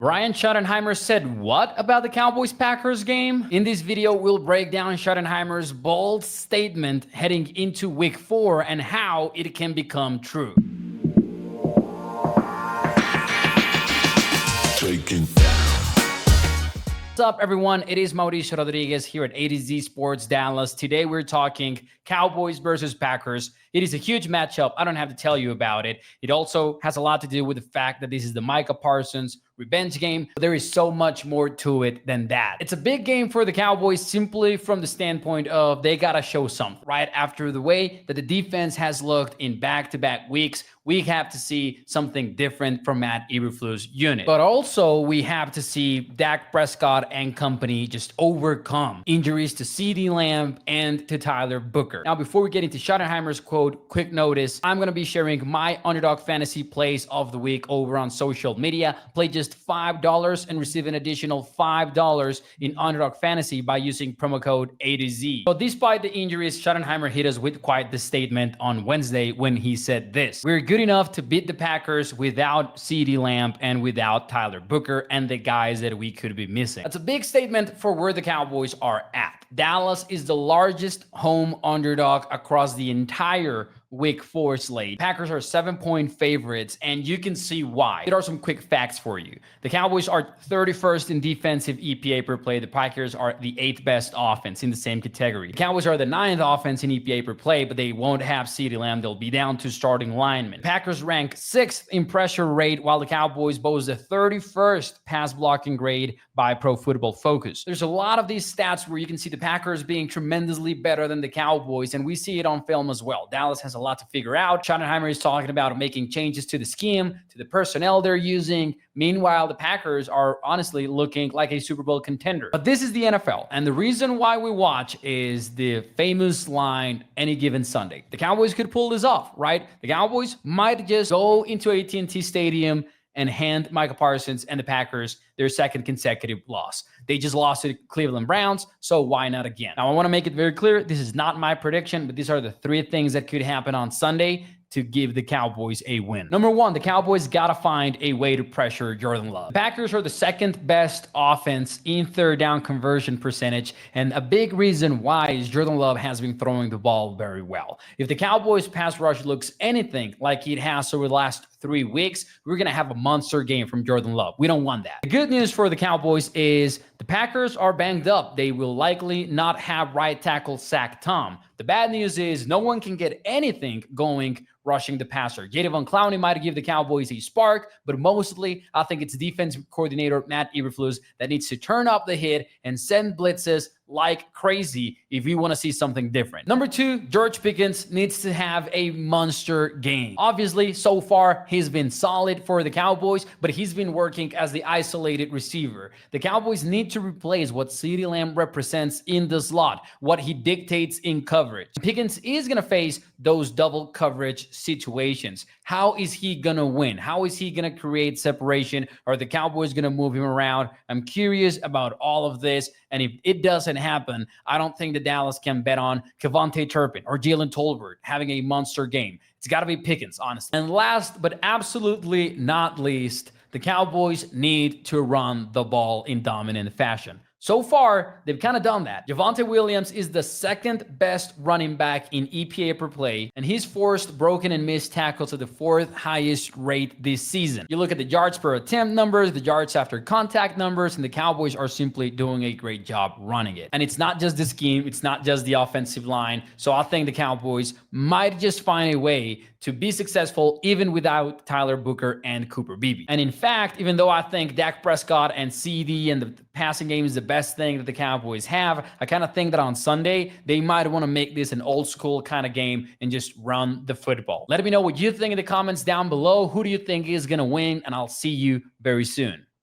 Brian Schottenheimer said what about the Cowboys-Packers game? In this video, we'll break down Schottenheimer's bold statement heading into Week 4 and how it can become true. What's up, everyone? It is Mauricio Rodriguez here at ATOZ Sports Dallas. Today, we're talking Cowboys versus Packers. It is a huge matchup. I don't have to tell you about it. It also has a lot to do with the fact that this is the Micah Parsons revenge game. But there is so much more to it than that. It's a big game for the Cowboys simply from the standpoint of they got to show something, right? After the way that the defense has looked in back-to-back weeks, we have to see something different from Matt Eberflus' unit. But also, we have to see Dak Prescott and company just overcome injuries to CeeDee Lamb and to Tyler Booker. Now, before we get into Schottenheimer's quote, quick notice, I'm going to be sharing my Underdog Fantasy plays of the week over on social media. Play just $5 and receive an additional $5 in Underdog Fantasy by using promo code ATOZ. So despite the injuries, Schottenheimer hit us with quite the statement on Wednesday when he said this: "We're good enough to beat the Packers without CeeDee Lamb and without Tyler Booker and the guys that we could be missing." That's a big statement for where the Cowboys are at. Dallas is the largest home underdog across the entire Week 4 slate. Packers are 7-point favorites, and you can see why. Here are some quick facts for you. The Cowboys are 31st in defensive EPA per play. The Packers are the 8th best offense in the same category. The Cowboys are the 9th offense in EPA per play, but they won't have CeeDee Lamb. They'll be down to starting linemen. Packers rank 6th in pressure rate, while the Cowboys boast the 31st pass blocking grade by Pro Football Focus. There's a lot of these stats where you can see the Packers being tremendously better than the Cowboys, and we see it on film as well. Dallas has a lot to figure out. Schottenheimer is talking about making changes to the scheme, to the personnel they're using. Meanwhile, the Packers are honestly looking like a Super Bowl contender. But this is the NFL, and the reason why we watch is the famous line, any given Sunday. The Cowboys could pull this off, right? The Cowboys might just go into AT&T Stadium and hand Micah Parsons and the Packers their second consecutive loss. They just lost to the Cleveland Browns, so why not again? Now, I want to make it very clear, this is not my prediction, but these are the 3 things that could happen on Sunday to give the Cowboys a win. Number 1, the Cowboys got to find a way to pressure Jordan Love. The Packers are the 2nd best offense in third down conversion percentage, and a big reason why is Jordan Love has been throwing the ball very well. If the Cowboys pass rush looks anything like it has over the last 3 weeks, we're going to have a monster game from Jordan Love. We don't want that. The good news for the Cowboys is the Packers are banged up. They will likely not have right tackle Zach Tom. The bad news is no one can get anything going rushing the passer. Jadeveon Clowney might give the Cowboys a spark, but mostly I think it's defensive coordinator Matt Eberflus that needs to turn up the hit and send blitzes like crazy if you want to see something different. Number 2, George Pickens needs to have a monster game. Obviously, so far, he's been solid for the Cowboys, but he's been working as the isolated receiver. The Cowboys need to replace what CeeDee Lamb represents in the slot, what he dictates in coverage. Pickens is going to face those double coverage situations. How is he going to win? How is he going to create separation? Are the Cowboys going to move him around? I'm curious about all of this, and if it doesn't happen, I don't think the Dallas can bet on Kevontae Turpin or Jalen Tolbert having a monster game. It's got to be Pickens, honestly. And last but absolutely not least, the Cowboys need to run the ball in dominant fashion. So far, they've kind of done that. Javonte Williams is the 2nd best running back in EPA per play, and he's forced broken and missed tackles at the 4th highest rate this season. You look at the yards per attempt numbers, the yards after contact numbers, and the Cowboys are simply doing a great job running it. And it's not just the scheme, it's not just the offensive line. So I think the Cowboys might just find a way to be successful even without Tyler Booker and Cooper Beebe. And in fact, even though I think Dak Prescott and CeeDee and the passing game is the best thing that the Cowboys have, I kind of think that on Sunday, they might want to make this an old school kind of game and just run the football. Let me know what you think in the comments down below. Who do you think is going to win? And I'll see you very soon.